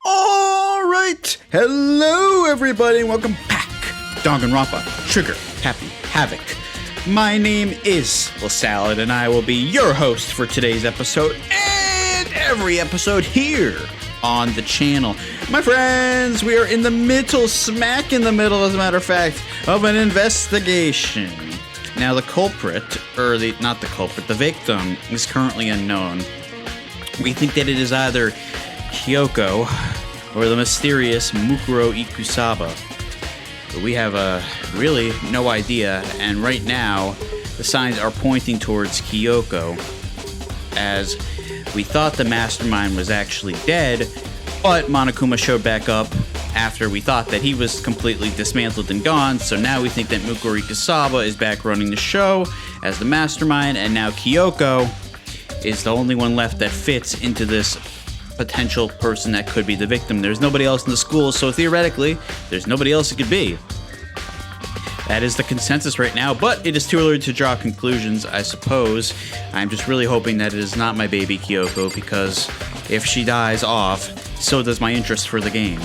All right, hello everybody, welcome back. Danganronpa, Trigger, Happy Havoc. My name is LaSalad, and I will be your host for today's episode and every episode here on the channel. My friends, we are in the middle, smack in the middle, as a matter of fact, of an investigation. Now, the culprit, not the culprit, the victim is currently unknown. We think that it is either Kyoko or the mysterious Mukuro Ikusaba. But we have really no idea, and right now the signs are pointing towards Kyoko, as we thought the mastermind was actually dead, but Monokuma showed back up after we thought that he was completely dismantled and gone, so now we think that Mukuro Ikusaba is back running the show as the mastermind, and now Kyoko is the only one left that fits into this potential person that could be the victim. There's nobody else in the school, so theoretically, there's nobody else it could be. That is the consensus right now, but it is too early to draw conclusions, I suppose. I'm just really hoping that it is not my baby Kyoko, because if she dies off, so does my interest for the game.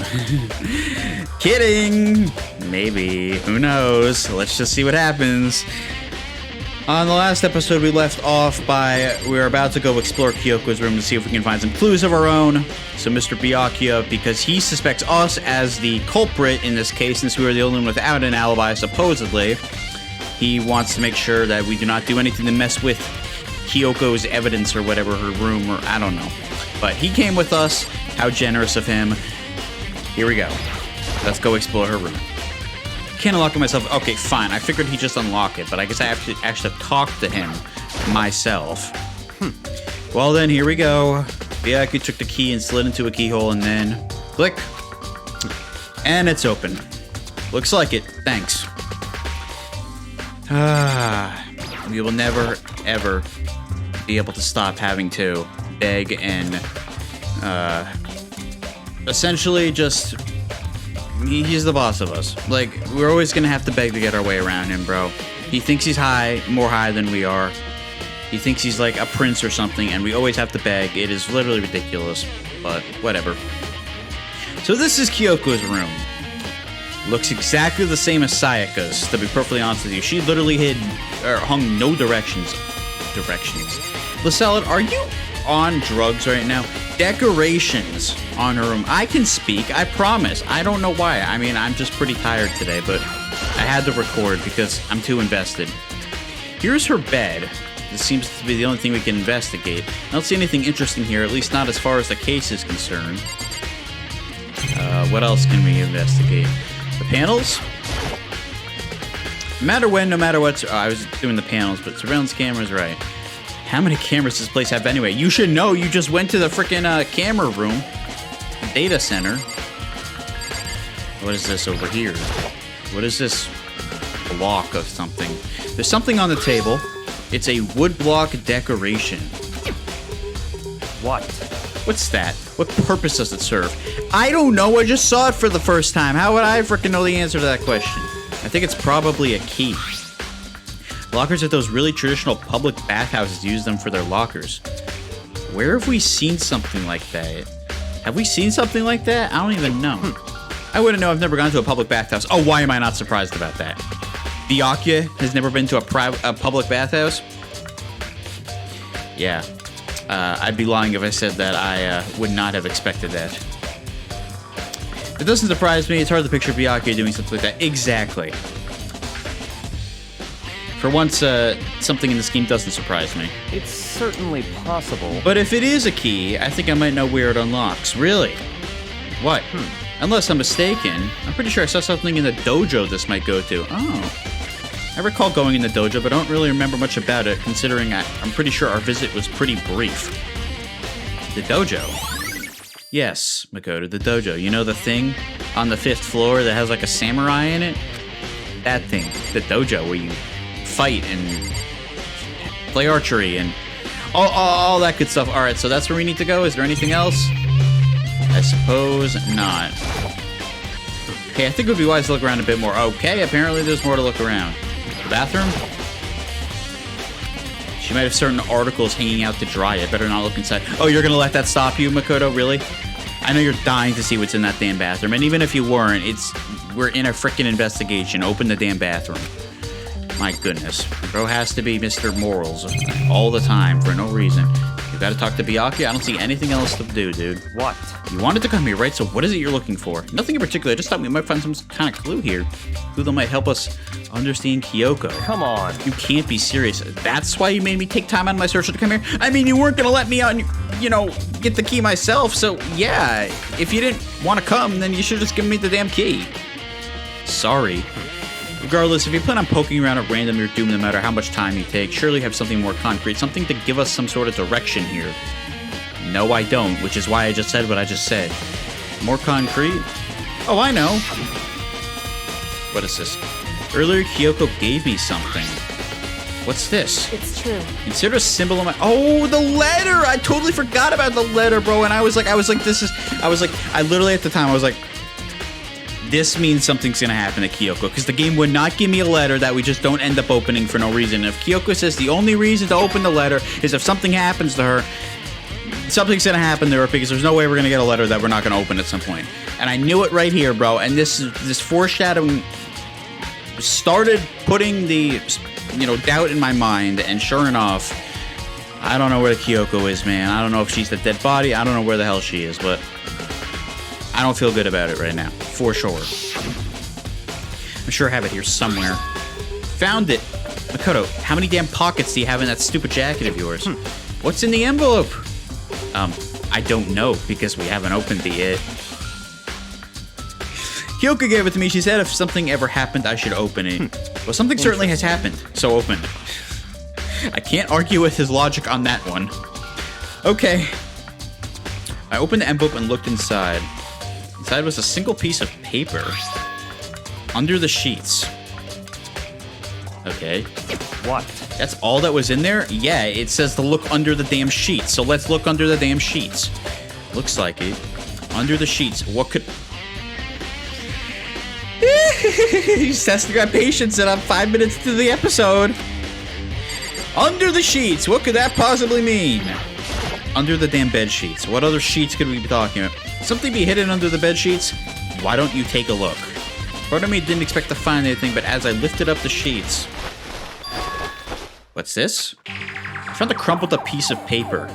Kidding! Maybe. Who knows? Let's just see what happens. On the last episode, we left off by we were about to go explore Kyoko's room to see if we can find some clues of our own. So Mr. Byakuya, because he suspects us as the culprit in this case, since we were the only one without an alibi, supposedly, he wants to make sure that we do not do anything to mess with Kyoko's evidence or whatever, her room, or I don't know. But he came with us. How generous of him. Here we go. Let's go explore her room. Can't unlock it myself. Okay, fine. I figured he'd just unlock it, but I guess I have to actually talk to him myself. Well then, here we go. Byakuya took the key and slid into a keyhole, and then click. And it's open. Looks like it. Thanks. We will never, ever be able to stop having to beg and essentially just... He's the boss of us. Like, we're always gonna have to beg to get our way around him, bro. He thinks he's more high than we are. He thinks he's like a prince or something, and we always have to beg. It is literally ridiculous, but whatever. So this is Kyoko's room. Looks exactly the same as Sayaka's, to be perfectly honest with you. She literally hung no directions. LaSalad, are you on drugs right now? Decorations on her room. I can speak, I promise. I don't know why. I mean, I'm just pretty tired today, but I had to record because I'm too invested. Here's her bed. This seems to be the only thing we can investigate. I don't see anything interesting here, at least not as far as the case is concerned. What else can we investigate? The panels? No matter when, no matter what. Oh, I was doing the panels, but surveillance cameras, right. How many cameras does this place have anyway? You should know, you just went to the frickin' camera room. Data center. What is this over here? What is this block of something? There's something on the table. It's a wood block decoration. What? What's that? What purpose does it serve? I don't know, I just saw it for the first time. How would I frickin' know the answer to that question? I think it's probably a key. Lockers at those really traditional public bathhouses use them for their lockers. Where have we seen something like that? Have we seen something like that? I don't even know. I wouldn't know. I've never gone to a public bathhouse. Oh, why am I not surprised about that? Byakuya has never been to a public bathhouse? Yeah. I'd be lying if I said that I would not have expected that. It doesn't surprise me. It's hard to picture Byakuya doing something like that. Exactly. For once, something in the scheme doesn't surprise me. It's certainly possible. But if it is a key, I think I might know where it unlocks. Really? What? Unless I'm mistaken, I'm pretty sure I saw something in the dojo this might go to. Oh. I recall going in the dojo, but I don't really remember much about it, considering I'm pretty sure our visit was pretty brief. The dojo? Yes, Makoto, the dojo. You know the thing on the 5th floor that has like a samurai in it? That thing. The dojo where you fight and play archery and all that good stuff. Alright, so that's where we need to go? Is there anything else? I suppose not. Okay, I think it would be wise to look around a bit more. Okay, apparently there's more to look around. The bathroom? She might have certain articles hanging out to dry. I better not look inside. Oh, you're gonna let that stop you, Makoto? Really? I know you're dying to see what's in that damn bathroom, and even if you weren't, we're in a freaking investigation. Open the damn bathroom. My goodness. Bro has to be Mr. Morals all the time for no reason. You gotta talk to Byakuya. I don't see anything else to do, dude. What? You wanted to come here, right? So what is it you're looking for? Nothing in particular. I just thought we might find some kind of clue here. Clue that might help us understand Kyoko. Come on. You can't be serious. That's why you made me take time out of my search to come here? I mean, you weren't gonna let me out and, get the key myself. So, yeah, if you didn't want to come, then you should just give me the damn key. Sorry. Regardless, if you plan on poking around at random, you're doomed no matter how much time you take. Surely you have something more concrete, something to give us some sort of direction here. No, I don't, which is why I just said what I just said. More concrete? Oh, I know. What is this? Earlier, Kyoko gave me something. What's this? It's true. Consider a symbol of my... Oh, the letter! I totally forgot about the letter, bro. And I was like, I literally at the time, I was like, this means something's gonna happen to Kyoko, because the game would not give me a letter that we just don't end up opening for no reason. If Kyoko says the only reason to open the letter is if something happens to her, something's gonna happen to her, because there's no way we're gonna get a letter that we're not gonna open at some point. And I knew it right here, bro. And this foreshadowing started putting the doubt in my mind. And sure enough, I don't know where Kyoko is, man. I don't know if she's the dead body. I don't know where the hell she is, but I don't feel good about it right now, for sure. I'm sure I have it here somewhere. Found it. Makoto, how many damn pockets do you have in that stupid jacket of yours? What's in the envelope? I don't know, because we haven't opened it yet. Kyoko gave it to me. She said if something ever happened, I should open it. Well, something certainly has happened, so open. I can't argue with his logic on that one. Okay. I opened the envelope and looked inside. Inside was a single piece of paper. Under the sheets. Okay. What? That's all that was in there? Yeah, it says to look under the damn sheets. So let's look under the damn sheets. Looks like it. Under the sheets. What could... He's testing my patience and I'm 5 minutes to the episode. Under the sheets. What could that possibly mean? Under the damn bed sheets. What other sheets could we be talking about? Something be hidden under the bed sheets? Why don't you take a look? Part of me didn't expect to find anything, but as I lifted up the sheets... What's this? I found a crumpled up piece of paper.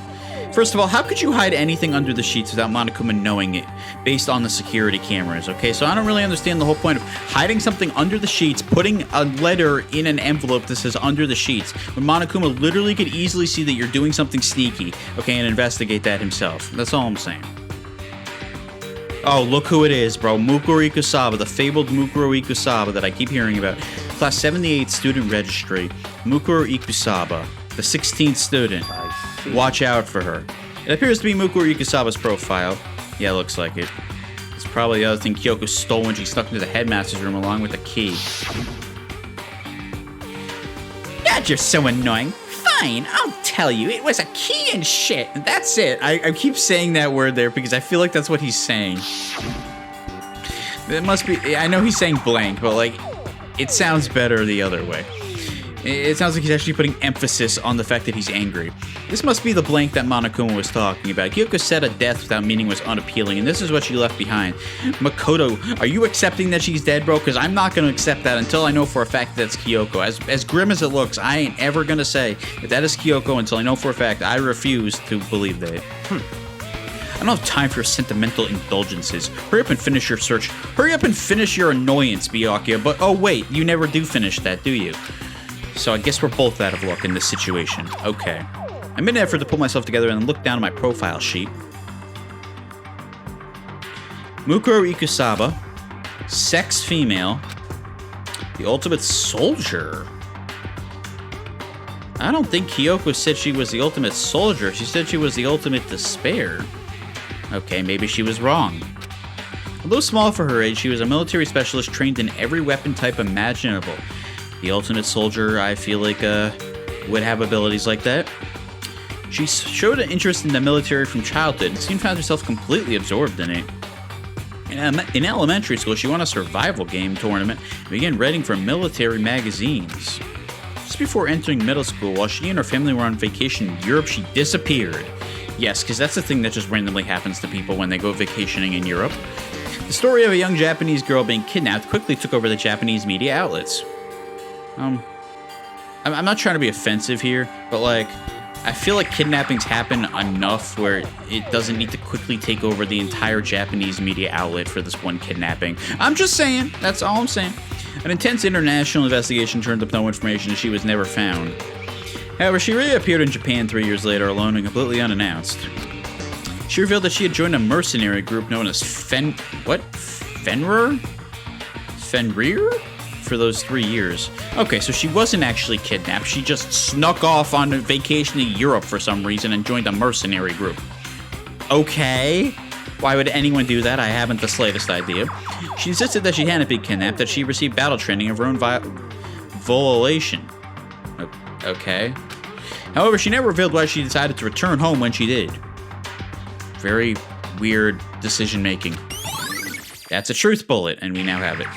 First of all, how could you hide anything under the sheets without Monokuma knowing it, based on the security cameras, okay? So I don't really understand the whole point of hiding something under the sheets, putting a letter in an envelope that says under the sheets, when Monokuma literally could easily see that you're doing something sneaky, okay, and investigate that himself. That's all I'm saying. Oh, look who it is, bro. Mukuro Ikusaba, the fabled Mukuro Ikusaba that I keep hearing about. Class 78 student registry. Mukuro Ikusaba, the 16th student. Watch out for her. It appears to be Mukuro Ikusaba's profile. Yeah, looks like it. It's probably the other thing Kyoko stole when she snuck into the headmaster's room along with the key. God, you're so annoying. Fine, I'll tell you. It was a key and shit. That's it. I keep saying that word there because I feel like that's what he's saying. It must be... I know he's saying blank, but, like, it sounds better the other way. It sounds like he's actually putting emphasis on the fact that he's angry. This must be the blank that Monokuma was talking about. Kyoko said a death without meaning was unappealing, and this is what she left behind. Makoto, are you accepting that she's dead, bro? Because I'm not going to accept that until I know for a fact that that's Kyoko. As grim as it looks, I ain't ever going to say that is Kyoko until I know for a fact. I refuse to believe that. I don't have time for your sentimental indulgences. Hurry up and finish your search. Hurry up and finish your annoyance, Byakuya. But, oh wait, you never do finish that, do you? So I guess we're both out of luck in this situation. Okay. I made an effort to pull myself together and look down at my profile sheet. Mukuro Ikusaba. Sex female. The ultimate soldier. I don't think Kyoko said she was the ultimate soldier. She said she was the ultimate despair. Okay, maybe she was wrong. Although small for her age, she was a military specialist trained in every weapon type imaginable. The ultimate soldier, I feel like, would have abilities like that. She showed an interest in the military from childhood and soon found herself completely absorbed in it. In elementary school, she won a survival game tournament and began writing for military magazines. Just before entering middle school, while she and her family were on vacation in Europe, she disappeared. Yes, because that's the thing that just randomly happens to people when they go vacationing in Europe. The story of a young Japanese girl being kidnapped quickly took over the Japanese media outlets. I'm not trying to be offensive here, but like, I feel like kidnappings happen enough where it doesn't need to quickly take over the entire Japanese media outlet for this one kidnapping. I'm just saying, that's all I'm saying. An intense international investigation turned up no information and she was never found. However, she reappeared in Japan 3 years later alone and completely unannounced. She revealed that she had joined a mercenary group known as Fenrir? For those 3 years. Okay, so she wasn't actually kidnapped. She just snuck off on a vacation to Europe for some reason and joined a mercenary group. Okay. Why would anyone do that? I haven't the slightest idea. She insisted that she hadn't been kidnapped, that she received battle training of her own volation. Okay. However, she never revealed why she decided to return home when she did. Very weird decision making. That's a truth bullet, and we now have it.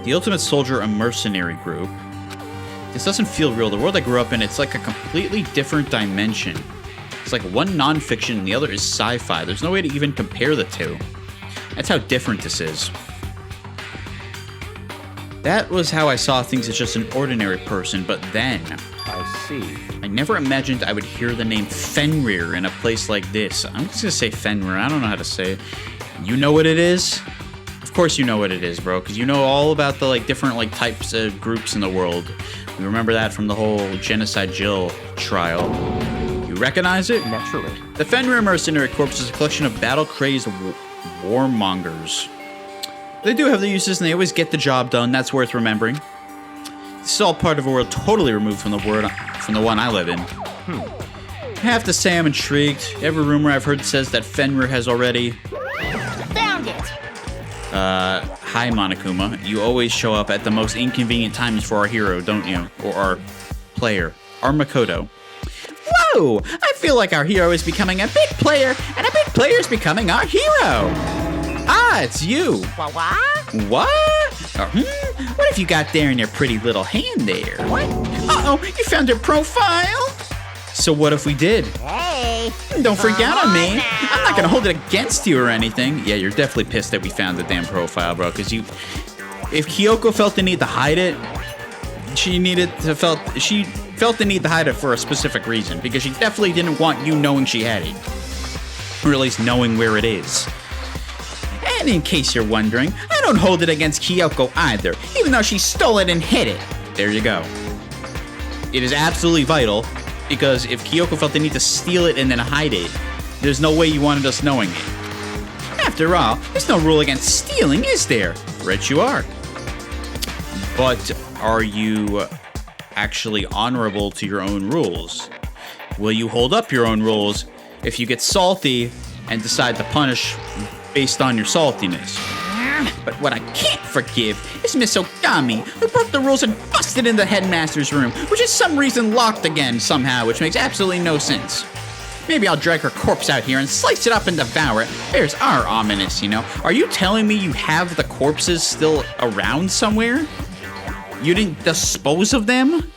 The Ultimate Soldier, a mercenary group. This doesn't feel real. The world I grew up in, it's like a completely different dimension. It's like one non-fiction and the other is sci-fi. There's no way to even compare the two. That's how different this is. That was how I saw things as just an ordinary person, but then... I see. I never imagined I would hear the name Fenrir in a place like this. I'm just gonna say Fenrir. I don't know how to say it. You know what it is? Of course you know what it is, bro, because you know all about the different types of groups in the world. We remember that from the whole Genocide Jill trial. You recognize it? Naturally. The Fenrir Mercenary Corps is a collection of battle-crazed warmongers. They do have their uses, and they always get the job done. That's worth remembering. This is all part of a world totally removed from the one I live in. I have to say I'm intrigued. Every rumor I've heard says that Fenrir has already... Found it! Hi, Monokuma. You always show up at the most inconvenient times for our hero, don't you? Or our player. Our Makoto. Whoa! I feel like our hero is becoming a big player, and a big player is becoming our hero! Ah, it's you! What? What? What have you got there in your pretty little hand there? What? Uh-oh, you found her profile? So what if we did? Hey! Don't freak out on me. now. I'm not gonna hold it against you or anything. Yeah, you're definitely pissed that we found the damn profile, bro, because if Kyoko felt the need to hide it, she felt the need to hide it for a specific reason, because she definitely didn't want you knowing she had it. Or at least knowing where it is. And in case you're wondering, I don't hold it against Kyoko either, even though she stole it and hid it. There you go. It is absolutely vital, because if Kyoko felt the need to steal it and then hide it, there's no way you wanted us knowing it. After all, there's no rule against stealing, is there? Right you are. But are you actually honorable to your own rules? Will you hold up your own rules if you get salty and decide to punish based on your saltiness? But what I can't forgive is Miss Ogami, who broke the rules and busted in the headmaster's room, which is some reason locked again somehow, which makes absolutely no sense. Maybe I'll drag her corpse out here and slice it up and devour it. There's our ominous, you know. Are you telling me you have the corpses still around somewhere? You didn't dispose of them?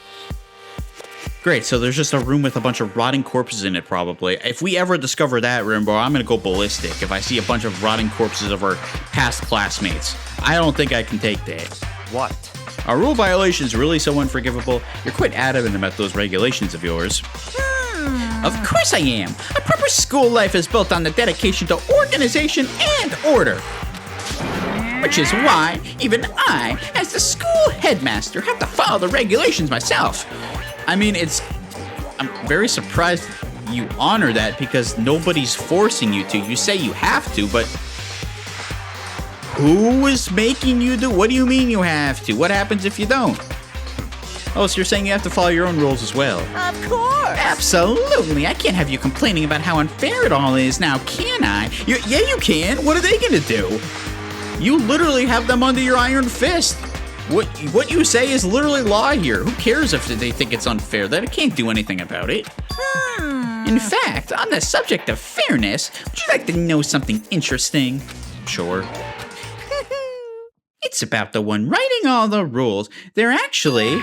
Great, so there's just a room with a bunch of rotting corpses in it, probably. If we ever discover that room, bro, I'm gonna go ballistic if I see a bunch of rotting corpses of our past classmates. I don't think I can take that. What? Are rule violations really so unforgivable? You're quite adamant about those regulations of yours. Of course I am. A proper school life is built on the dedication to organization and order. Which is why even I, as the school headmaster, have to follow the regulations myself. I mean, I'm very surprised you honor that because nobody's forcing you to. You say you have to, but who is making you do? What do you mean you have to? What happens if you don't? Oh, so you're saying you have to follow your own rules as well? Of course! Absolutely. I can't have you complaining about how unfair it all is now, can I? Yeah, you can. What are they gonna do? You literally have them under your iron fist. What you say is literally law here. Who cares if they think it's unfair? They can't do anything about it. In fact, on the subject of fairness, would you like to know something interesting? Sure. It's about the one writing all the rules. They're actually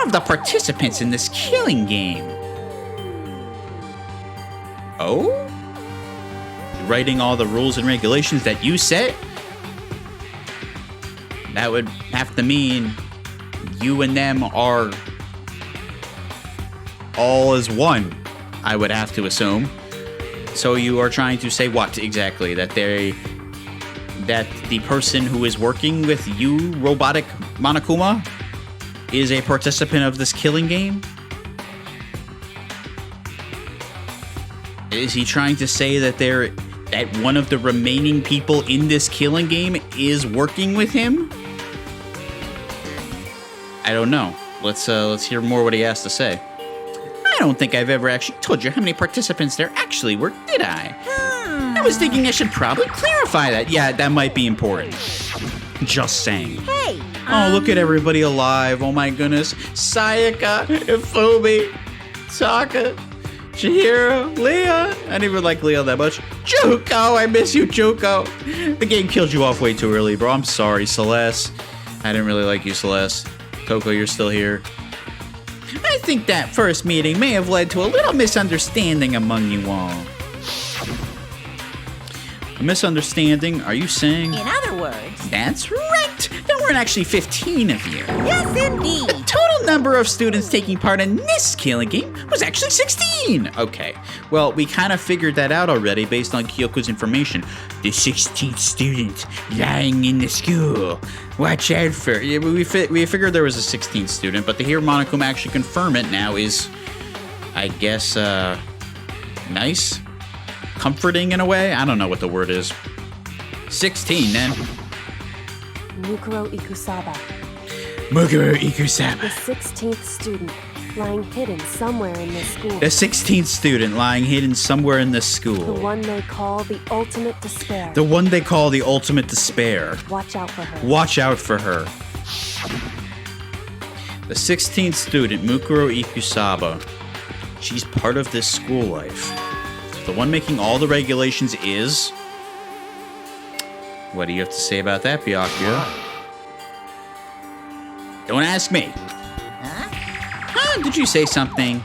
of the participants in this killing game. Oh? Writing all the rules and regulations that you set? That would have to mean you and them are all as one, I would have to assume. So you are trying to say what exactly? That the person who is working with you, robotic Monokuma, is a participant of this killing game? Is he trying to say that that one of the remaining people in this killing game is working with him? I don't know. Let's hear more what he has to say. I don't think I've ever actually told you how many participants there actually were, did I? I was thinking I should probably clarify that. Yeah, that might be important. Just saying. Hey. Oh, look at everybody alive. Oh my goodness. Sayaka, Ifumi, Taka, Chihiro, Leon. I didn't even like Leon that much. Juko, I miss you, Juko. The game killed you off way too early, bro. I'm sorry, Celeste. I didn't really like you, Celeste. Coco, you're still here. I think that first meeting may have led to a little misunderstanding among you all. A misunderstanding? Are you saying? In other words. That's right. There weren't actually 15 of you. Yes, indeed. The total number of students taking part in this killing game was actually 16. Okay. Well, we kind of figured that out already based on Kyoko's information. The 16th student lying in the school. Watch out for... Yeah, we figured there was a 16th student, but to hear Monokuma actually confirm it now is, I guess, nice? Comforting in a way? I don't know what the word is. 16, then. Mukuro Ikusaba, Mukuro the Ikusaba. 16th student, lying hidden somewhere in this school. The 16th student lying hidden somewhere in this The school. one they call the ultimate despair. The one they call the ultimate despair. Watch out for her. Watch out for her. The 16th student, Mukuro Ikusaba. She's part of this school life. The one making all the regulations is... What do you have to say about that, Byakuya? Don't ask me. Huh? Did you say something?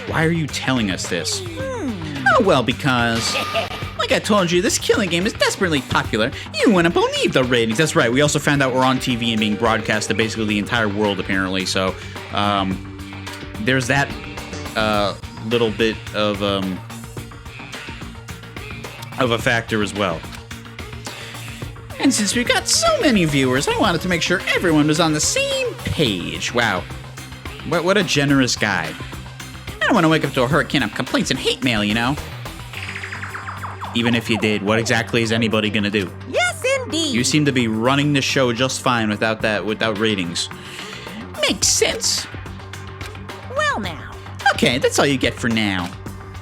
Why are you telling us this? Oh, well, because... Like I told you, this killing game is desperately popular. You wouldn't believe the ratings. That's right, we also found out we're on TV and being broadcast to basically the entire world, apparently. So, there's that little bit of a factor as well. And since we've got so many viewers, I wanted to make sure everyone was on the same page. Wow. What a generous guy. I don't want to wake up to a hurricane of complaints and hate mail, you know? Even if you did, what exactly is anybody gonna do? Yes, indeed. You seem to be running the show just fine without ratings. Makes sense. Well, now. Okay, that's all you get for now.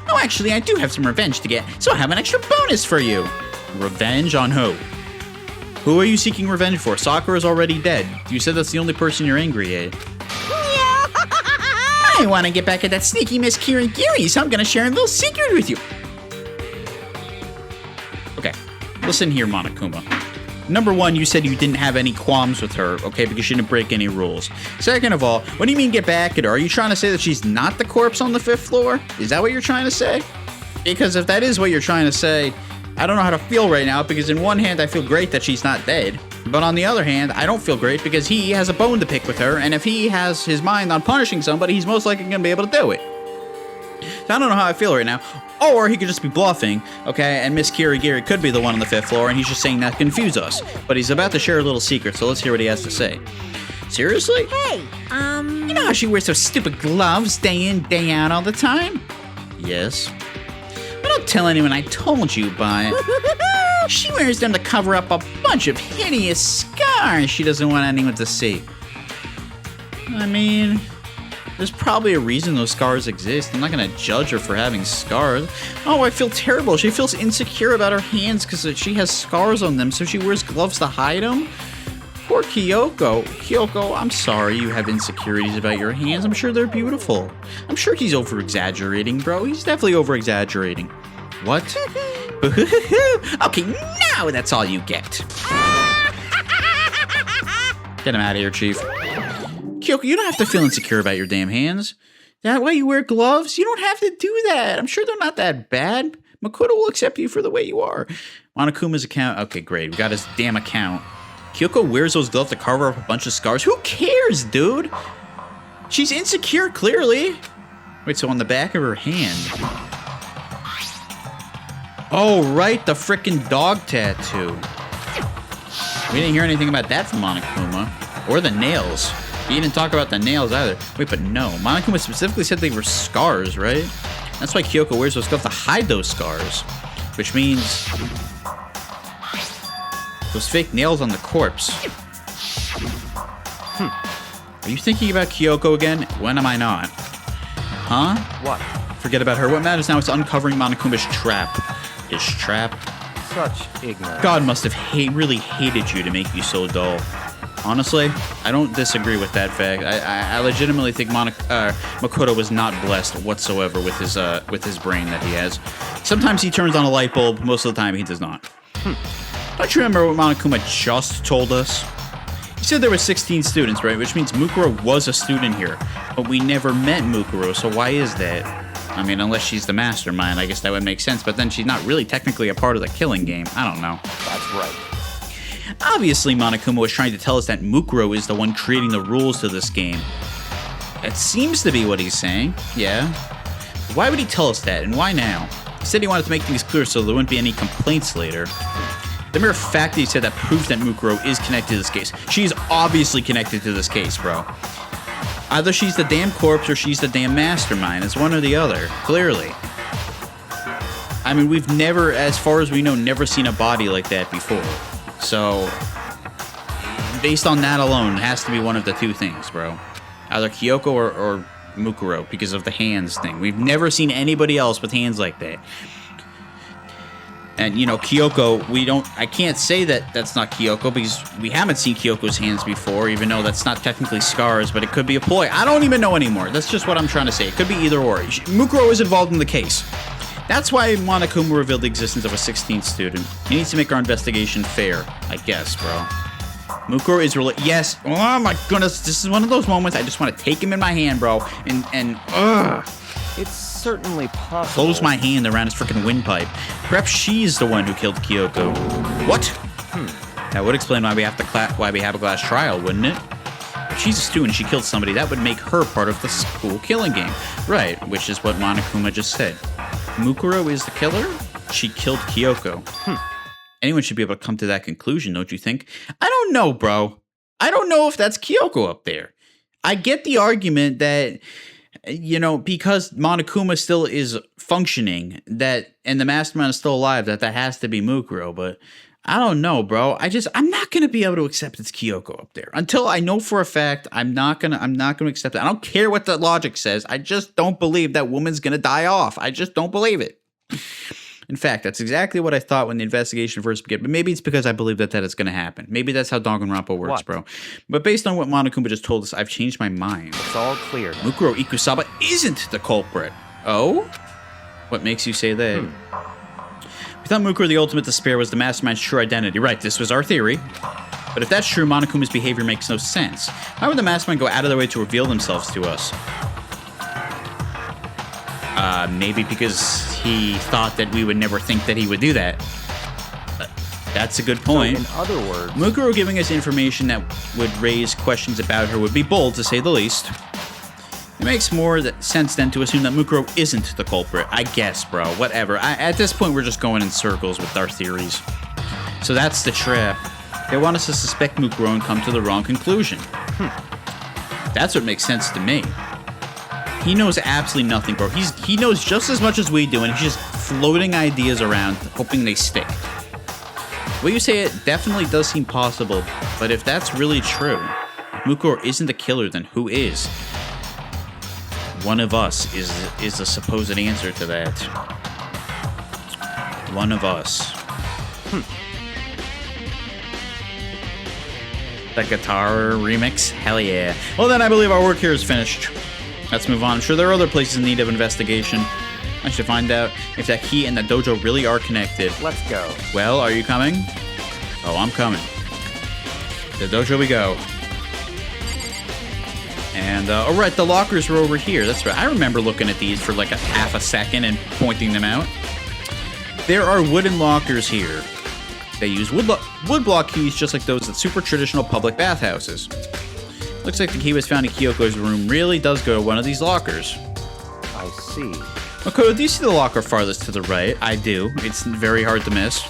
Oh, actually, I do have some revenge to get, so I have an extra bonus for you. Revenge on who? Who are you seeking revenge for? Sakura's already dead. You said that's the only person you're angry at. I want to get back at that sneaky Miss Kirigiri, so I'm going to share a little secret with you. Okay, listen here, Monokuma. Number one, you said you didn't have any qualms with her, okay, because she didn't break any rules. Second of all, what do you mean get back at her? Are you trying to say that she's not the corpse on the 5th floor? Is that what you're trying to say? Because if that is what you're trying to say, I don't know how to feel right now, because in one hand, I feel great that she's not dead. But on the other hand, I don't feel great because he has a bone to pick with her, and if he has his mind on punishing somebody, he's most likely going to be able to do it. So I don't know how I feel right now. Or he could just be bluffing, okay, and Miss Kirigiri could be the one on the 5th floor, and he's just saying that to confuse us. But he's about to share a little secret, so let's hear what he has to say. Seriously? Hey, You know how she wears those stupid gloves day in, day out all the time? Yes. But don't tell anyone I told you, but she wears them to cover up a bunch of hideous scars she doesn't want anyone to see. I mean, there's probably a reason those scars exist. I'm not gonna judge her for having scars. Oh, I feel terrible. She feels insecure about her hands because she has scars on them, so she wears gloves to hide them. Poor Kyoko. Kyoko, I'm sorry you have insecurities about your hands. I'm sure they're beautiful. I'm sure he's over-exaggerating, bro. He's definitely over-exaggerating. What? Okay, now that's all you get. Get him out of here, Chief. Kyoko, you don't have to feel insecure about your damn hands. That why you wear gloves? You don't have to do that. I'm sure they're not that bad. Makoto will accept you for the way you are. Monokuma's account. Okay, great. We got his damn account. Kyoko wears those gloves to cover up a bunch of scars. Who cares, dude? She's insecure, clearly. Wait, so on the back of her hand. Oh, right, the frickin' dog tattoo. We didn't hear anything about that from Monokuma. Or the nails. He didn't talk about the nails either. Wait, but no. Monokuma specifically said they were scars, right? That's why Kyoko wears those gloves to hide those scars. Which means... those fake nails on the corpse. Are you thinking about Kyoko again? When am I not? Huh? What? Forget about her. What matters now is uncovering Monokuma's trap. His trap? Such ignorance. God must have really hated you to make you so dull. Honestly, I don't disagree with that fact. I legitimately think Makoto was not blessed whatsoever with his brain that he has. Sometimes he turns on a light bulb. Most of the time, he does not. Don't you remember what Monokuma just told us? He said there were 16 students, right? Which means Mukuro was a student here. But we never met Mukuro, so why is that? I mean, unless she's the mastermind, I guess that would make sense. But then she's not really technically a part of the killing game. I don't know. That's right. Obviously, Monokuma was trying to tell us that Mukuro is the one creating the rules to this game. That seems to be what he's saying, yeah. Why would he tell us that, and why now? He said he wanted to make things clear so there wouldn't be any complaints later. The mere fact that he said that proves that Mukuro is connected to this case. She's obviously connected to this case, bro. Either she's the damn corpse or she's the damn mastermind. It's one or the other, clearly. I mean, we've never, as far as we know, never seen a body like that before. So, based on that alone, it has to be one of the two things, bro. Either Kyoko or Mukuro, because of the hands thing. We've never seen anybody else with hands like that. And, you know, Kyoko, I can't say that that's not Kyoko, because we haven't seen Kyoko's hands before, even though that's not technically scars, but it could be a ploy. I don't even know anymore. That's just what I'm trying to say. It could be either or. Mukuro is involved in the case. That's why Monokuma revealed the existence of a 16th student. He needs to make our investigation fair, I guess, bro. Mukuro is yes. Oh my goodness, this is one of those moments I just want to take him in my hand, bro, and It's certainly possible. close my hand around his freaking windpipe. Perhaps she's the one who killed Kyoko. What? That would explain why we have a class trial, wouldn't it? If she's a student and she killed somebody, that would make her part of the school killing game. Right, which is what Monokuma just said. Mukuro is the killer? She killed Kyoko. Anyone should be able to come to that conclusion, don't you think? I don't know, bro. I don't know if that's Kyoko up there. I get the argument that, you know, because Monokuma still is functioning, and the mastermind is still alive, that has to be Mukuro, but I don't know, bro. I'm not gonna be able to accept it's Kyoko up there until I know for a fact. I'm not gonna accept it. I don't care what the logic says. I just don't believe that woman's gonna die off. I just don't believe it. In fact, that's exactly what I thought when the investigation first began. But maybe it's because I believe that is going to happen. Maybe that's how Danganronpa works, bro. But based on what Monokuma just told us, I've changed my mind. It's all clear. Mukuro Ikusaba isn't the culprit. Oh? What makes you say that? We thought Mukuro the Ultimate Despair was the mastermind's true identity. Right, this was our theory. But if that's true, Monokuma's behavior makes no sense. Why would the mastermind go out of their way to reveal themselves to us? Maybe because he thought that we would never think that he would do that. That's a good point. So in other words, Mukuro giving us information that would raise questions about her would be bold, to say the least. It makes more sense then to assume that Mukuro isn't the culprit. I guess, bro. Whatever. At this point, we're just going in circles with our theories. So that's the trap. They want us to suspect Mukuro and come to the wrong conclusion. That's what makes sense to me. He knows absolutely nothing, bro. He knows just as much as we do, and he's just floating ideas around, hoping they stick. The way you say it definitely does seem possible, but if that's really true, if Mukuro isn't the killer, then who is? One of us is the supposed answer to that. One of us. The guitar remix? Hell yeah. Well then, I believe our work here is finished. Let's move on. I'm sure there are other places in need of investigation. I should find out if that key and that dojo really are connected. Let's go. Well, are you coming? Oh, I'm coming. The dojo we go. And, all right, the lockers were over here. That's right. I remember looking at these for like a half a second and pointing them out. There are wooden lockers here. They use wood block keys just like those at super traditional public bathhouses. Looks like the key was found in Kyoko's room really does go to one of these lockers. I see. Makoto, do you see the locker farthest to the right? I do. It's very hard to miss.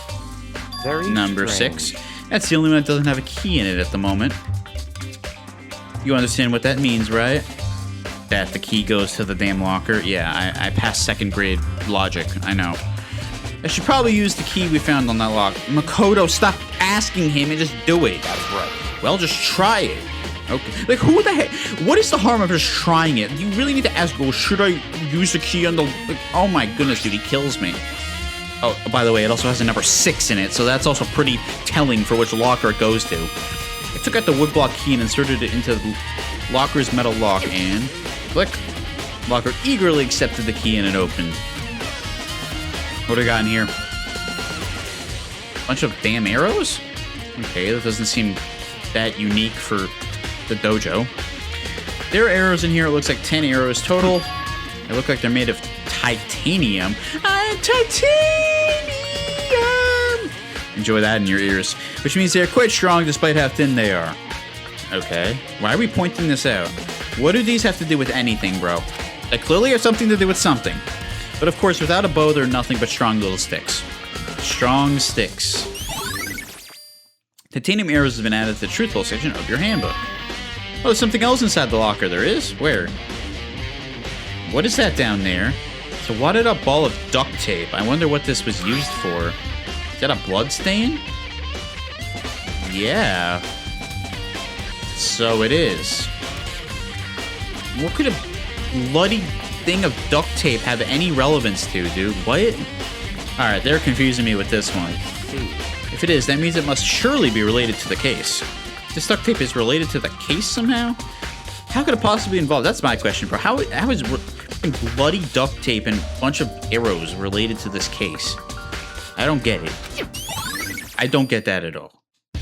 Very Number strange. 6. That's the only one that doesn't have a key in it at the moment. You understand what that means, right? That the key goes to the damn locker? Yeah, I passed 2nd grade logic. I know. I should probably use the key we found on that lock. Makoto, stop asking him and just do it. That's right. Well, just try it. Okay. Like, who the heck? What is the harm of just trying it? You really need to ask, well, should I use the key on the... Like, oh my goodness, dude, he kills me. Oh, by the way, it also has a number 6 in it, so that's also pretty telling for which locker it goes to. I took out the woodblock key and inserted it into the locker's metal lock and... Click. Locker eagerly accepted the key and it opened. What do we got in here? Bunch of damn arrows? Okay, that doesn't seem that unique for the dojo. There are arrows in here. It looks like 10 arrows total. They look like they're made of titanium. Titanium! Enjoy that in your ears. Which means they're quite strong despite how thin they are. Okay. Why are we pointing this out? What do these have to do with anything, bro? They clearly have something to do with something. But of course, without a bow, they're nothing but strong little sticks. Strong sticks. Titanium arrows have been added to the truthful section of your handbook. Oh, there's something else inside the locker. There is? Where? What is that down there? It's a wadded up ball of duct tape. I wonder what this was used for. Is that a blood stain? Yeah. So it is. What could a bloody thing of duct tape have any relevance to, dude? What? Alright, they're confusing me with this one. If it is, that means it must surely be related to the case. This duct tape is related to the case somehow? How could it possibly involve? That's my question, bro. How is bloody duct tape and a bunch of arrows related to this case? I don't get it. I don't get that at all.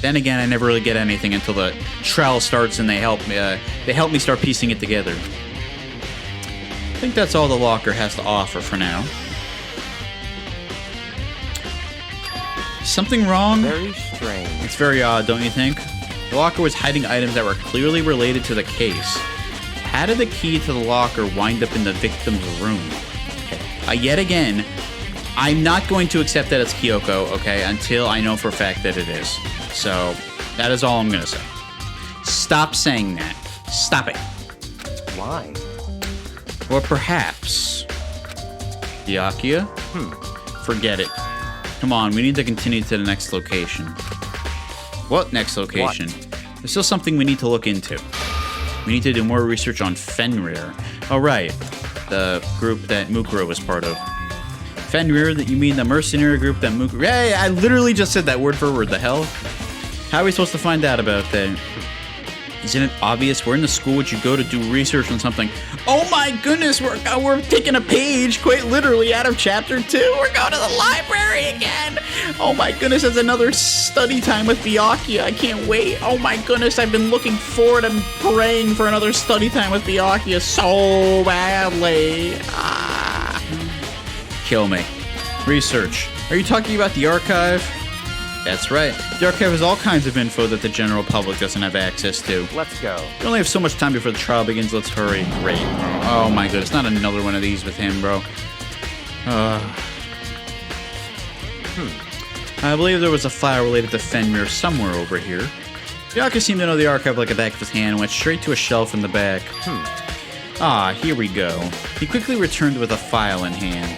Then again, I never really get anything until the trial starts and they help me start piecing it together. I think that's all the locker has to offer for now. Something wrong? Very strange. It's very odd, don't you think? The locker was hiding items that were clearly related to the case. How did the key to the locker wind up in the victim's room? Okay. Yet again, I'm not going to accept that it's Kyoko, okay, until I know for a fact that it is. So, that is all I'm going to say. Stop saying that. Stop it. Why? Or perhaps... Byakuya? Forget it. Come on, we need to continue to the next location. What next location? There's still something we need to look into. We need to do more research on Fenrir. Oh, right. The group that Mukuro was part of. Fenrir, that you mean the mercenary group that Mukuro... Yeah, I literally just said that word for word. The hell? How are we supposed to find out about that? Isn't it obvious? We're in the school which you go to do research on something. Oh my goodness, we're taking a page, quite literally, out of chapter 2. We're going to the library again. Oh my goodness, it's another study time with Byakuya. I can't wait. Oh my goodness, I've been looking forward and praying for another study time with Byakuya so badly. Kill me. Research. Are you talking about the archive? That's right. The archive has all kinds of info that the general public doesn't have access to. Let's go. We only have so much time before the trial begins. Let's hurry. Great. Oh my goodness, not another one of these with him, bro. I believe there was a file related to Fenrir somewhere over here. Byakuya seemed to know the archive like the back of his hand and went straight to a shelf in the back. Here we go. He quickly returned with a file in hand.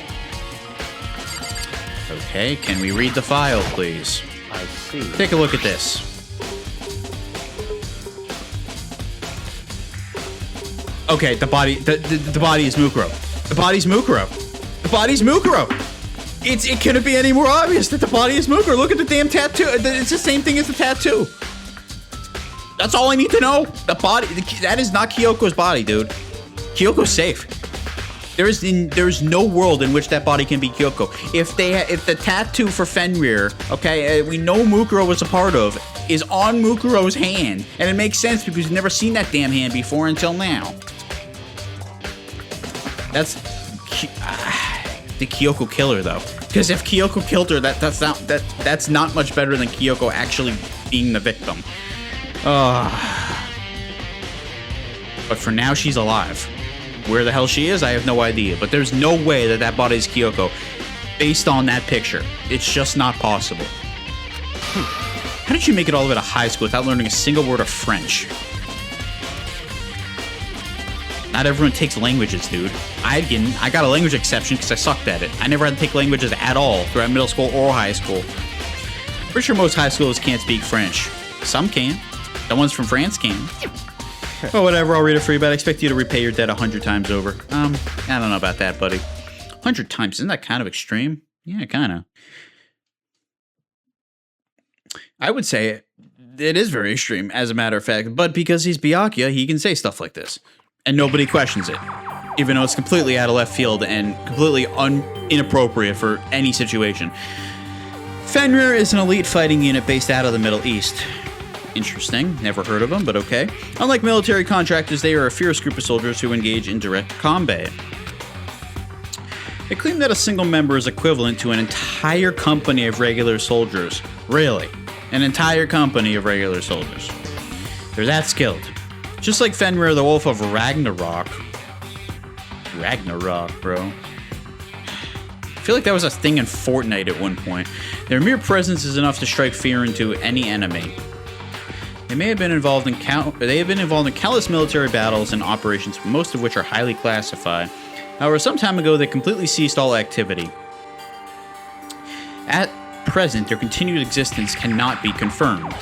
Okay, can we read the file, please? I see. Take a look at this. Okay, the body is Mukuro. The body's Mukuro. The body's Mukuro. It couldn't be any more obvious that the body is Mukuro. Look at the damn tattoo. It's the same thing as the tattoo. That's all I need to know. The body, that is not Kyoko's body, dude. Kyoko's safe. There's no world in which that body can be Kyoko. If the tattoo for Fenrir, okay, we know Mukuro was a part of, is on Mukuro's hand. And it makes sense because we've never seen that damn hand before until now. That's the Kyoko killer, though. Because if Kyoko killed her, that's not much better than Kyoko actually being the victim. But for now, she's alive. Where the hell she is, I have no idea. But there's no way that body is Kyoko based on that picture. It's just not possible. How did you make it all the way to high school without learning a single word of French? Not everyone takes languages, dude. I got a language exception because I sucked at it. I never had to take languages at all throughout middle school or high school. Pretty sure most high schoolers can't speak French. Some can. The ones from France can. Well, whatever, I'll read it for you, but I expect you to repay your debt 100 times over. I don't know about that, buddy. 100 times, isn't that kind of extreme? Yeah, kind of. I would say it is very extreme, as a matter of fact, but because he's Byakuya, he can say stuff like this. And nobody questions it. Even though it's completely out of left field and completely inappropriate for any situation. Fenrir is an elite fighting unit based out of the Middle East. Interesting. Never heard of them, but okay. Unlike military contractors, they are a fierce group of soldiers who engage in direct combat. They claim that a single member is equivalent to an entire company of regular soldiers. Really? An entire company of regular soldiers. They're that skilled. Just like Fenrir, the Wolf of Ragnarok. Ragnarok, bro. I feel like that was a thing in Fortnite at one point. Their mere presence is enough to strike fear into any enemy. They have been involved in countless military battles and operations, most of which are highly classified. However, some time ago, they completely ceased all activity. At present, their continued existence cannot be confirmed.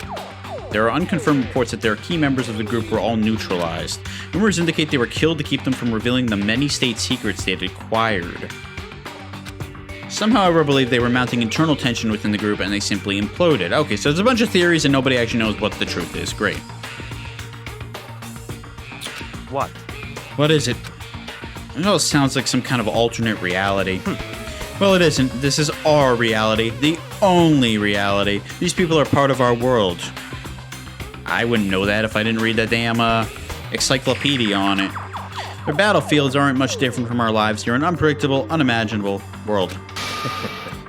There are unconfirmed reports that their key members of the group were all neutralized. Rumors indicate they were killed to keep them from revealing the many state secrets they had acquired. Some, however, believe they were mounting internal tension within the group and they simply imploded. Okay, so there's a bunch of theories and nobody actually knows what the truth is. Great. What? What is it? I know it sounds like some kind of alternate reality. Well, it isn't. This is our reality. The only reality. These people are part of our world. I wouldn't know that if I didn't read that damn encyclopedia on it. Their battlefields aren't much different from our lives. You're an unpredictable, unimaginable world.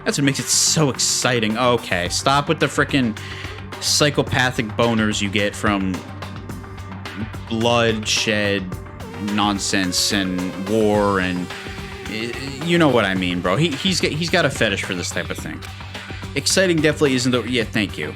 That's what makes it so exciting. Okay, stop with the frickin' psychopathic boners you get from bloodshed, nonsense, and war, and you know what I mean, bro. He's got a fetish for this type of thing. Exciting definitely isn't the... Yeah, thank you.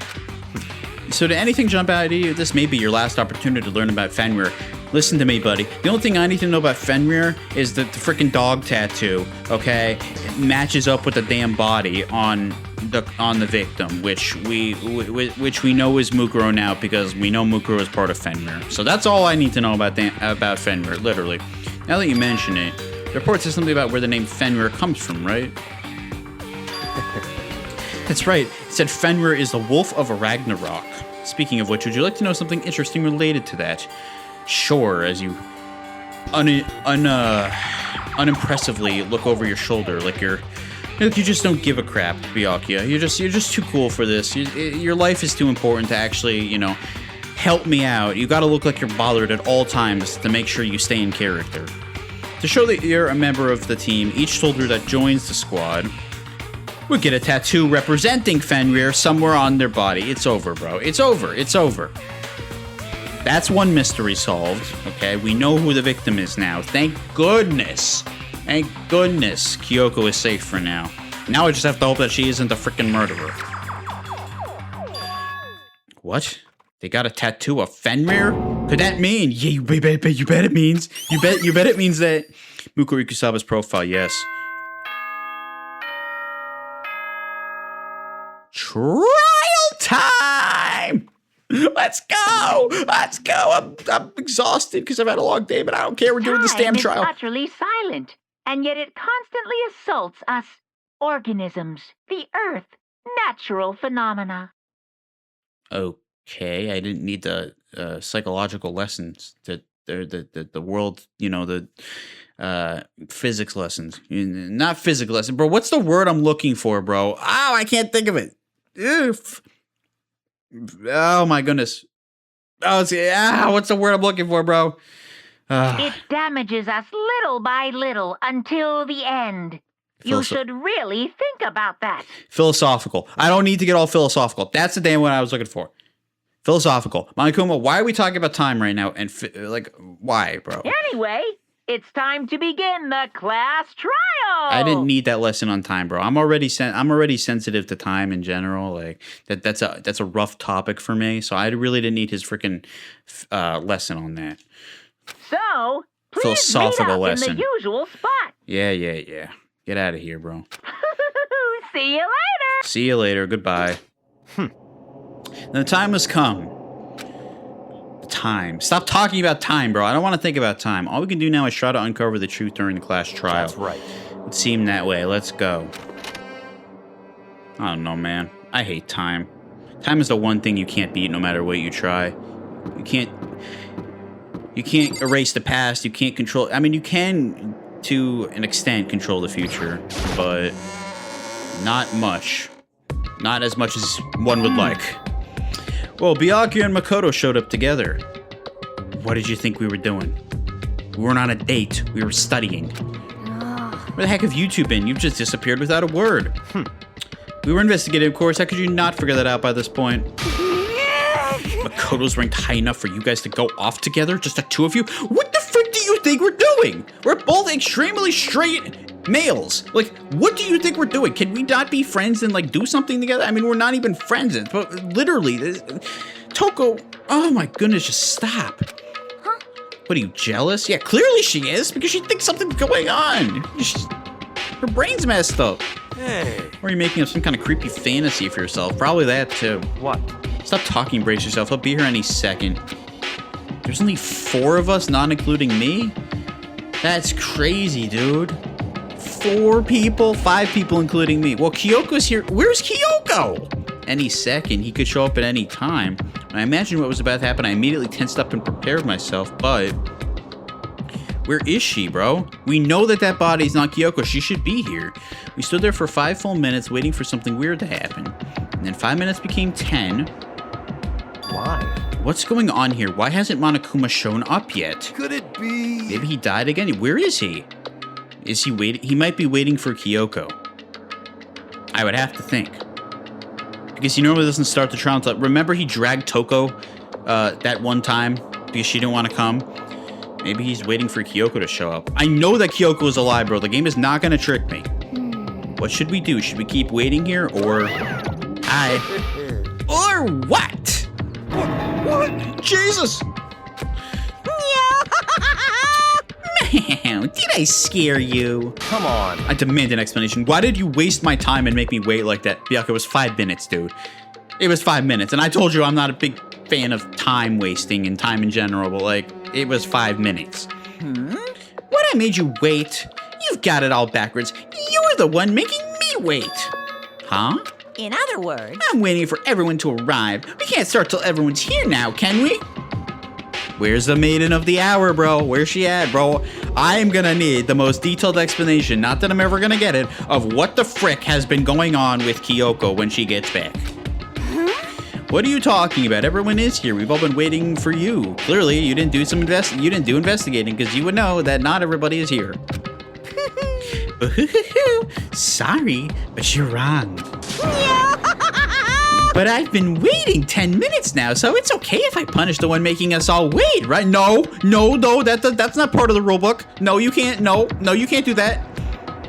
So did anything jump out at you? This may be your last opportunity to learn about Fenrir. Listen to me, buddy. The only thing I need to know about Fenrir is that the freaking dog tattoo, okay, it matches up with the damn body on the victim, which we know is Mukuro now because we know Mukuro is part of Fenrir. So that's all I need to know about Fenrir, literally. Now that you mention it, the report says something about where the name Fenrir comes from, right? That's right. It said Fenrir is the Wolf of Ragnarok. Speaking of which, would you like to know something interesting related to that? Sure, as you unimpressively look over your shoulder like you just don't give a crap, Byakuya. You're just too cool for this. Your life is too important to actually, help me out. You gotta look like you're bothered at all times to make sure you stay in character. To show that you're a member of the team, each soldier that joins the squad would get a tattoo representing Fenrir somewhere on their body. It's over, bro. It's over. It's over. That's one mystery solved, okay? We know who the victim is now. Thank goodness. Thank goodness Kyoko is safe for now. Now I just have to hope that she isn't the freaking murderer. What? They got a tattoo of Fenrir? Could that mean? Yeah, you bet it means. You bet it means that Mukuro Ikusaba's profile, yes. Trial time! Let's go! Let's go! I'm exhausted because I've had a long day, but I don't care. We're doing this damn trial. Time is utterly silent, and yet it constantly assaults us organisms, the earth, natural phenomena. Okay, I didn't need the psychological lessons that the world, the physics lessons. Not physics lessons, bro. What's the word I'm looking for, bro? Oh, I can't think of it. Oof. Oh my goodness. Oh, what's the word I'm looking for, bro? It damages us little by little until the end. You should really think about that. Philosophical. I don't need to get all philosophical. That's the damn one I was looking for. Philosophical. Monokuma, why are we talking about time right now? And why, bro? Anyway, it's time to begin the class trial. I didn't need that lesson on time, bro. I'm already sensitive to time in general. Like that's a rough topic for me. So I really didn't need his freaking lesson on that. So please Philosophical meet up lesson. in the usual spot. Yeah. Get out of here, bro. See you later. See you later. Goodbye. The time has come. Time. Stop talking about time, bro. I don't want to think about time. All we can do now is try to uncover the truth during the class trial. That's right. It seemed that way. Let's go. I don't know, man. I hate time. Time is the one thing you can't beat no matter what you try. You can't erase the past. You can't control... I mean, you can, to an extent, control the future, but not much. Not as much as one would like. Well, Byakuya and Makoto showed up together. What did you think we were doing? We weren't on a date. We were studying. Where the heck have you two been? You've just disappeared without a word. We were investigating, of course. How could you not figure that out by this point? Makoto's ranked high enough for you guys to go off together? Just the two of you? What the frick do you think we're doing? We're both extremely straight males. Like, what do you think we're doing? Can we not be friends and, like, do something together? I mean, we're not even friends. But literally, Toko, oh my goodness, just stop. Huh? What, are you jealous? Yeah, clearly she is, because she thinks something's going on. Her brain's messed up. Hey. Or are you making up some kind of creepy fantasy for yourself? Probably that, too. What? Stop talking, brace yourself. I'll be here any second. There's only 4 of us, not including me? That's crazy, dude. 4 people? 5 people, including me. Well, Kyoko's here. Where's Kyoko? Any second. He could show up at any time. When I imagined what was about to happen, I immediately tensed up and prepared myself, but... where is she, bro? We know that body's not Kyoko. She should be here. We stood there for 5 full minutes waiting for something weird to happen. And then 5 minutes became 10. Why? What's going on here? Why hasn't Monokuma shown up yet? Could it be? Maybe he died again? Where is he? Is he waiting? He might be waiting for Kyoko. I would have to think. Because he normally doesn't start the trial until... Remember he dragged Toko that one time because she didn't want to come? Maybe he's waiting for Kyoko to show up. I know that Kyoko is alive, bro. The game is not going to trick me. What should we do? Should we keep waiting here or... Or what? What? Jesus! Did I scare you? Come on. I demand an explanation. Why did you waste my time and make me wait like that? Byakuya, it was 5 minutes, dude. It was 5 minutes. And I told you I'm not a big fan of time wasting and time in general, but like, it was 5 minutes. What, I made you wait? You've got it all backwards. You're the one making me wait. Huh? In other words, I'm waiting for everyone to arrive. We can't start till everyone's here now, can we? Where's the maiden of the hour, bro? Where's she at, bro? I am gonna need the most detailed explanation, not that I'm ever gonna get it, of what the frick has been going on with Kyoko when she gets back. What are you talking about? Everyone is here. We've all been waiting for you. Clearly, you didn't do investigating because you would know that not everybody is here. Sorry, but you're wrong. But I've been waiting 10 minutes now, so it's okay if I punish the one making us all wait, right? No, that's not part of the rule book. No, you can't. No, you can't do that.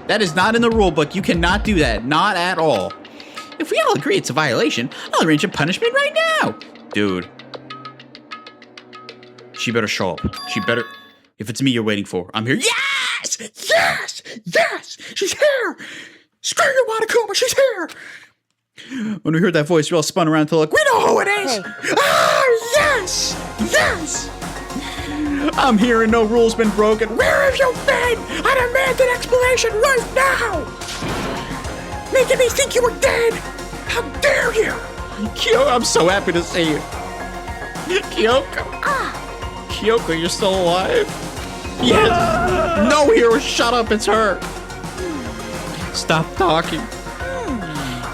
That is not in the rule book. You cannot do that. Not at all. If we all agree it's a violation, I'll arrange a punishment right now. Dude. She better show up. She better... If it's me you're waiting for, I'm here. Yes! Yes! Yes! She's here! Screw you, Monokuma, she's here! When we heard that voice, we all spun around to look. We know who it is! Hey. Ah, yes! Yes! I'm here and no rule's been broken. Where have you been? I demand an explanation right now! Making me think you were dead! How dare you! Kyoko, I'm so happy to see you. Kyoko. Kyoko, you're still alive? Yes! No, hero, shut up, it's her! Stop talking.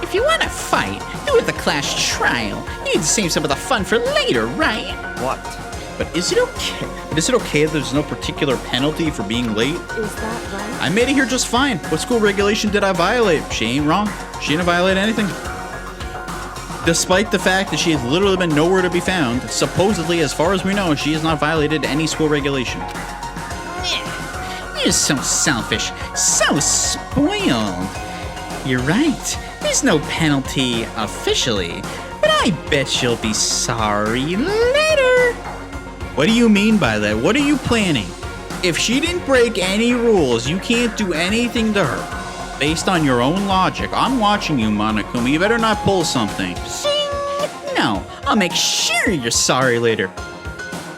If if you want to fight, do it at the class trial. You need to save some of the fun for later, right? What? But is it okay? If there's no particular penalty for being late? Is that right? I made it here just fine. What school regulation did I violate? She ain't wrong. She didn't violate anything. Despite the fact that she has literally been nowhere to be found, supposedly, as far as we know, she has not violated any school regulation. You're so selfish, so spoiled. You're right. There's no penalty officially, but I bet she'll be sorry later. What do you mean by that? What are you planning? If she didn't break any rules, you can't do anything to her. Based on your own logic, I'm watching you, Monokuma. You better not pull something. Zing! No, I'll make sure you're sorry later.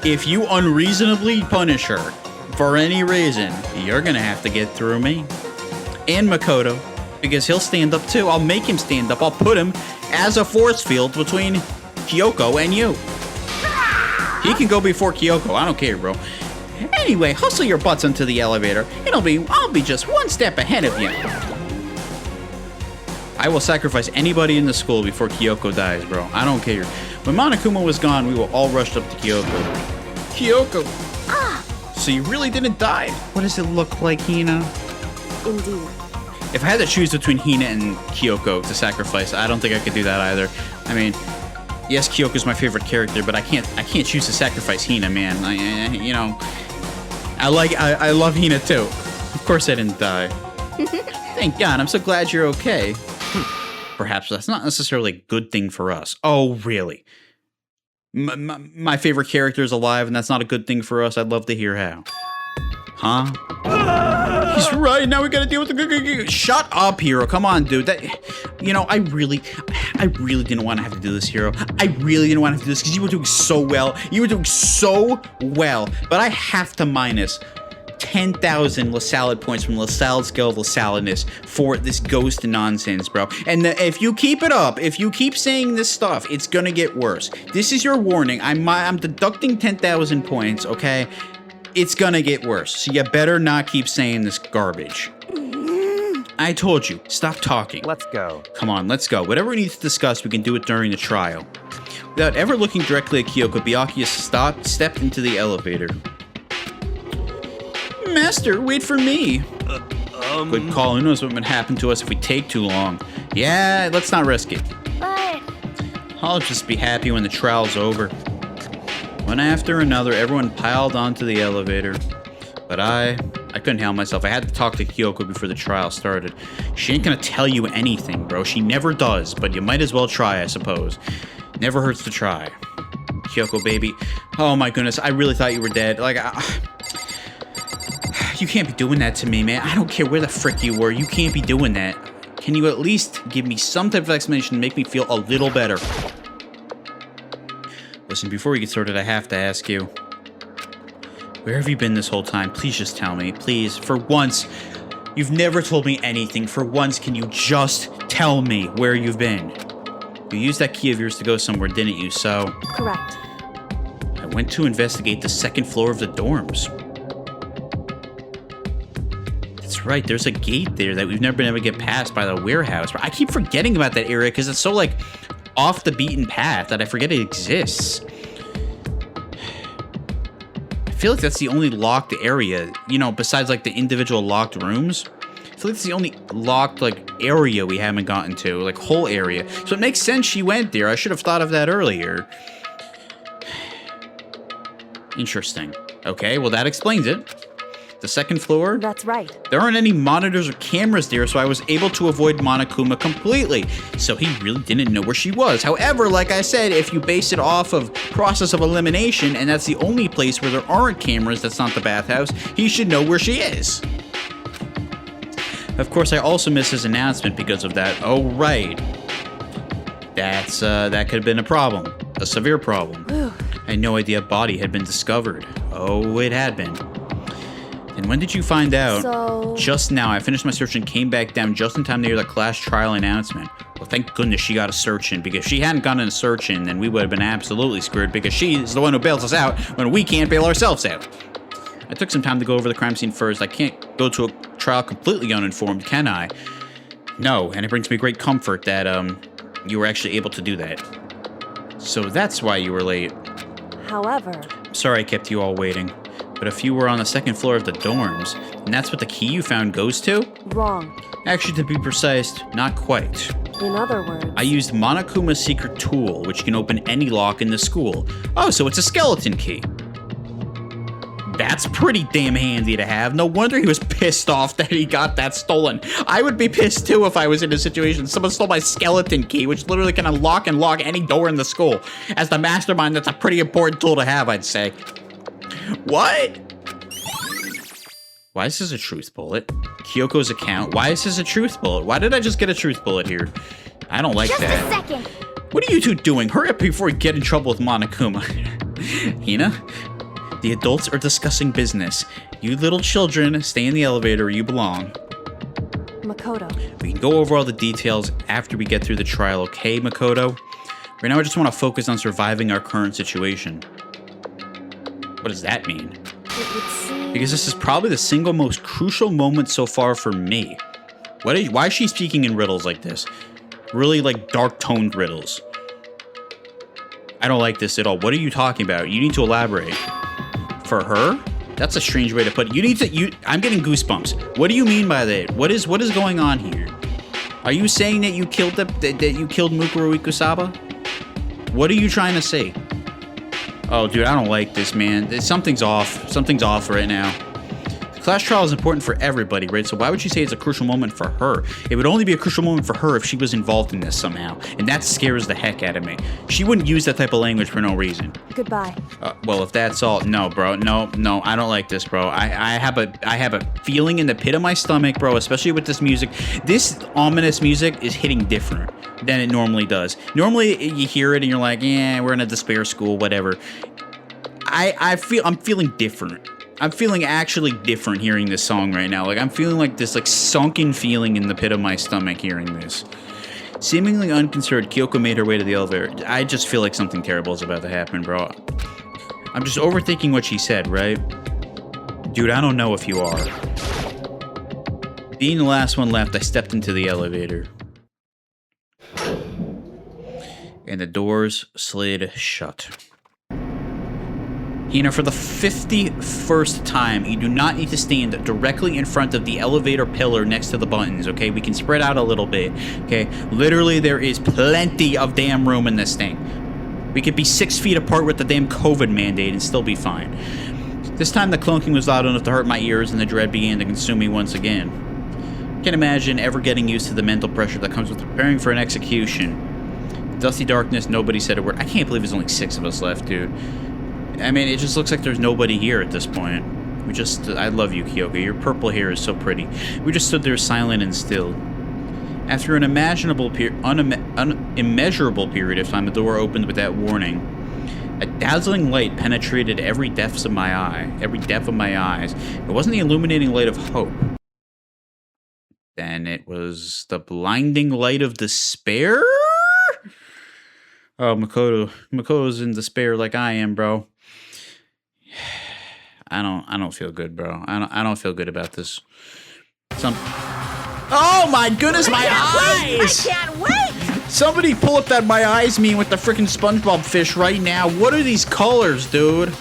If you unreasonably punish her for any reason, you're gonna have to get through me. And Makoto, because he'll stand up too. I'll make him stand up. I'll put him as a force field between Kyoko and you. He can go before Kyoko. I don't care, bro. Anyway, hustle your butts into the elevator. I'll be just one step ahead of you. I will sacrifice anybody in the school before Kyoko dies, bro. I don't care. When Monokuma was gone, we were all rushed up to Kyoko. Kyoko! So you really didn't die? What does it look like, Hina? Indeed. If I had to choose between Hina and Kyoko to sacrifice, I don't think I could do that either. I mean, yes, Kyoko's my favorite character, but I can't choose to sacrifice Hina, man. I love Hina too. Of course I didn't die. Thank God, I'm so glad you're okay. Perhaps that's not necessarily a good thing for us. Oh, really? My favorite character is alive, and that's not a good thing for us? I'd love to hear how. Huh? He's right, now we gotta deal with the... Shut up, Hero. Come on, dude. I really didn't want to have to do this, Hero. I really didn't want to have to do this, because you were doing so well. You were doing so well. But I have to minus 10,000 LaSalad points from LaSalad's scale of LaSaladness for this ghost nonsense, bro. And if you keep it up, if you keep saying this stuff, it's gonna get worse. This is your warning. I'm deducting 10,000 points, okay? It's gonna get worse, so you better not keep saying this garbage. I told you, stop talking. Let's go. Come on, let's go. Whatever we need to discuss, we can do it during the trial. Without ever looking directly at Kyoko, Byakuya stepped into the elevator. Master, wait for me. Good call. Who knows what would happen to us if we take too long? Yeah, let's not risk it. But I'll just be happy when the trial's over. One after another, everyone piled onto the elevator. But I couldn't help myself. I had to talk to Kyoko before the trial started. She ain't gonna tell you anything, bro. She never does, but you might as well try, I suppose. Never hurts to try. Kyoko, baby. Oh my goodness, I really thought you were dead. You can't be doing that to me, man. I don't care where the frick you were. You can't be doing that. Can you at least give me some type of explanation to make me feel a little better? Listen, before we get started, I have to ask you. Where have you been this whole time? Please just tell me. Please, for once. You've never told me anything. For once, can you just tell me where you've been? You used that key of yours to go somewhere, didn't you? So... Correct. I went to investigate the second floor of the dorms. That's right, there's a gate there that we've never been able to get past by the warehouse. I keep forgetting about that area because it's so, off the beaten path that I forget it exists. I feel like that's the only locked area, besides, the individual locked rooms. I feel like it's the only locked, area we haven't gotten to, whole area. So it makes sense she went there. I should have thought of that earlier. Interesting. Okay, well, that explains it. The second floor? That's right. There aren't any monitors or cameras there, so I was able to avoid Monokuma completely. So he really didn't know where she was. However, like I said, if you base it off of process of elimination, and that's the only place where there aren't cameras that's not the bathhouse, he should know where she is. Of course, I also missed his announcement because of that. Oh, right. That could have been a problem. A severe problem. I had no idea a body had been discovered. Oh, it had been. And when did you find out? So... Just now. I finished my search and came back down just in time to hear the class trial announcement. Well, thank goodness she got a search in, because if she hadn't gotten a search in, then we would have been absolutely screwed, because she's the one who bails us out when we can't bail ourselves out. I took some time to go over the crime scene first. I can't go to a trial completely uninformed, can I? No, and it brings me great comfort that you were actually able to do that. So that's why you were late. However, Sorry I kept you all waiting, but if you were on the second floor of the dorms, and that's what the key you found goes to? wrong. Actually, to be precise, not quite. In other words, I used Monokuma's secret tool, which can open any lock in the school. Oh, so it's a skeleton key. That's pretty damn handy to have. No wonder he was pissed off that he got that stolen. I would be pissed too if I was in a situation. Someone stole my skeleton key, which literally can unlock and lock any door in the school. As the mastermind, that's a pretty important tool to have, I'd say. What? Why is this a truth bullet? Kyoko's account. Why is this a truth bullet? Why did I just get a truth bullet here? I don't like that. Just a second. What are you two doing? Hurry up before we get in trouble with Monokuma. Hina? The adults are discussing business. You little children, stay in the elevator where you belong. Makoto. We can go over all the details after we get through the trial, okay, Makoto? Right now I just want to focus on surviving our current situation. What does that mean? It would seem Because this is probably the single most crucial moment so far for me. Why is she speaking in riddles like this? Really, like, dark-toned riddles. I don't like this at all. What are you talking about? You need to elaborate. For her? That's a strange way to put it. I'm getting goosebumps. What do you mean by that? What is going on here? Are you saying that you killed that you killed Mukuro Ikusaba? What are you trying to say? Oh, dude, I don't like this, man. Something's off. Something's off right now. The class trial is important for everybody, right? So why would you say it's a crucial moment for her? It would only be a crucial moment for her if she was involved in this somehow. And that scares the heck out of me. She wouldn't use that type of language for no reason. goodbye. Well, if that's all, no, bro, no, I don't like this, bro. I have a feeling in the pit of my stomach, bro, especially with this music. This ominous music is hitting different than it normally does. Normally, you hear it and you're like, yeah, we're in a despair school, whatever. I'm feeling different. I'm feeling actually different hearing this song right now. Like, I'm feeling like this, like, sunken feeling in the pit of my stomach hearing this. Seemingly unconcerned, Kyoko made her way to the elevator. I just feel like something terrible is about to happen, bro. I'm just overthinking what she said, right? Dude, I don't know if you are. Being the last one left, I stepped into the elevator. And the doors slid shut. Hina, for the 51st time, you do not need to stand directly in front of the elevator pillar next to the buttons, okay? We can spread out a little bit, okay? Literally, there is plenty of damn room in this thing. We could be 6 feet apart with the damn COVID mandate and still be fine. This time, the clunking was loud enough to hurt my ears, and the dread began to consume me once again. Can't imagine ever getting used to the mental pressure that comes with preparing for an execution. Dusty darkness, nobody said a word. I can't believe there's only 6 of us left, dude. I mean, it just looks like there's nobody here at this point. I love you, Kyoko. Your purple hair is so pretty. We just stood there silent and still. After an immeasurable period of time, the door opened without warning. A dazzling light penetrated every depth of my eyes. It wasn't the illuminating light of hope. Then it was the blinding light of despair? Oh, Makoto's in despair like I am, bro. I don't feel good, bro. I don't feel good about this. Oh my goodness, my eyes! I can't wait! Somebody pull up that my eyes meme with the freaking SpongeBob fish right now. What are these colors, dude?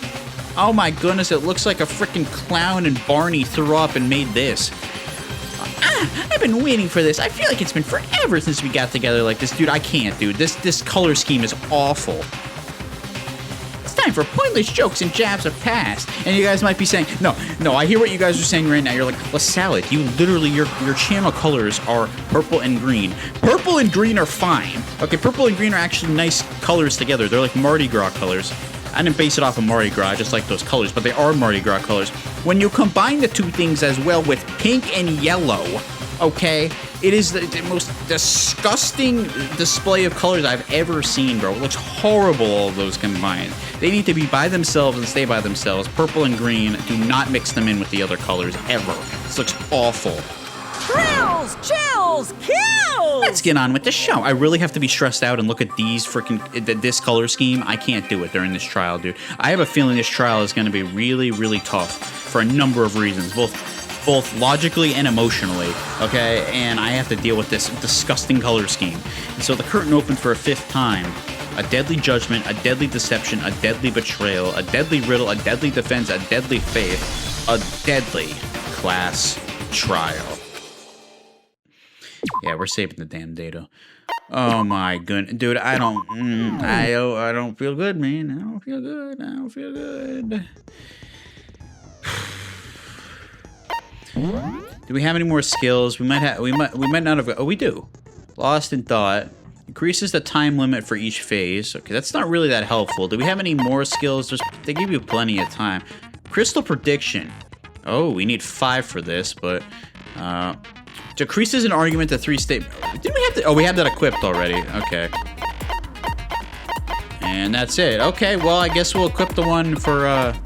Oh my goodness, it looks like a freaking clown and Barney threw up and made this. I've been waiting for this. I feel like it's been forever since we got together like this. Dude, I can't, dude. This color scheme is awful. It's time for pointless jokes and jabs of past. And you guys might be saying, no, I hear what you guys are saying right now. You're like, LaSalad, you literally, your channel colors are purple and green. Purple and green are fine. Okay, purple and green are actually nice colors together. They're like Mardi Gras colors. I didn't base it off of Mardi Gras, I just like those colors, but they are Mardi Gras colors. When you combine the two things as well with pink and yellow, okay, it is the most disgusting display of colors I've ever seen, bro. It looks horrible, all of those combined. They need to be by themselves and stay by themselves. Purple and green, do not mix them in with the other colors, ever. This looks awful. Thrills, chills, kills! Let's get on with the show. I really have to be stressed out and look at these this color scheme. I can't do it during this trial, dude. I have a feeling this trial is going to be really, really tough for a number of reasons, both both logically and emotionally, okay? And I have to deal with this disgusting color scheme. And so the curtain opens for a 5th time. A deadly judgment, a deadly deception, a deadly betrayal, a deadly riddle, a deadly defense, a deadly faith, a deadly class trial. Yeah, we're saving the damn data. Oh my goodness, dude! I don't feel good, man. I don't feel good. Do we have any more skills? We might not have. Oh, we do. Lost in thought. Increases the time limit for each phase. Okay, that's not really that helpful. Do we have any more skills? They give you plenty of time. Crystal prediction. Oh, we need 5 for this, but decreases an argument to 3 state. Didn't we have to? Oh, we have that equipped already. Okay. And that's it. Okay, well, I guess we'll equip the one for a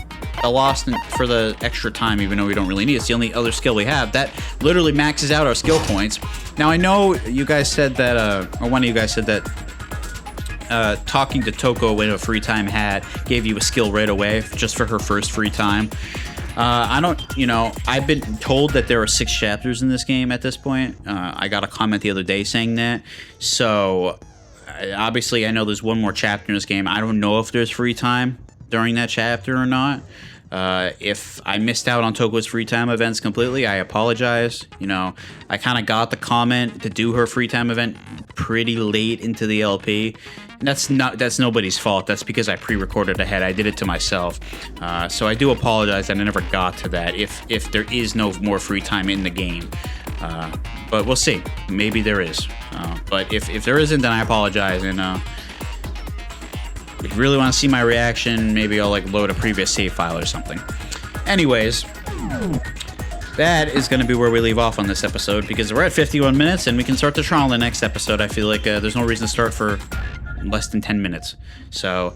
lost for the extra time, even though we don't really need it. It's the only other skill we have. That literally maxes out our skill points. Now, I know you guys said that, or one of you guys said that talking to Toko when a free time had gave you a skill right away, just for her first free time. I've been told that there are 6 chapters in this game at this point. I got a comment the other day saying that. So, obviously, I know there's one more chapter in this game. I don't know if there's free time during that chapter or not. If I missed out on Toko's free time events completely, I apologize. You know, I kind of got the comment to do her free time event pretty late into the LP. And that's nobody's fault. That's because I pre-recorded ahead. I did it to myself. So I do apologize that I never got to that if there is no more free time in the game. But we'll see. Maybe there is. But if there isn't, then I apologize. And if you really want to see my reaction, maybe I'll load a previous save file or something. Anyways, that is going to be where we leave off on this episode, because we're at 51 minutes and we can start the trial in the next episode. I feel like there's no reason to start for less than 10 minutes. So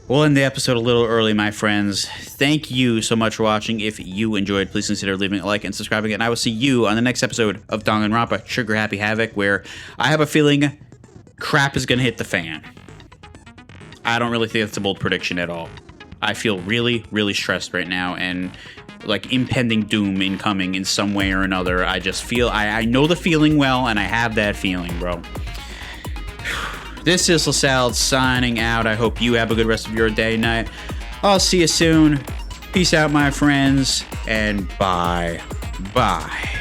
we'll end the episode a little early, my friends. Thank you so much for watching. If you enjoyed, please consider leaving a like and subscribing. And I will see you on the next episode of Danganronpa Sugar Happy Havoc, where I have a feeling crap is going to hit the fan. I don't really think that's a bold prediction at all. I feel really, really stressed right now, and impending doom incoming in some way or another. I just feel, I know the feeling well, and I have that feeling, bro. This is LaSalle signing out. I hope you have a good rest of your day, night. I'll see you soon. Peace out, my friends, and bye. Bye.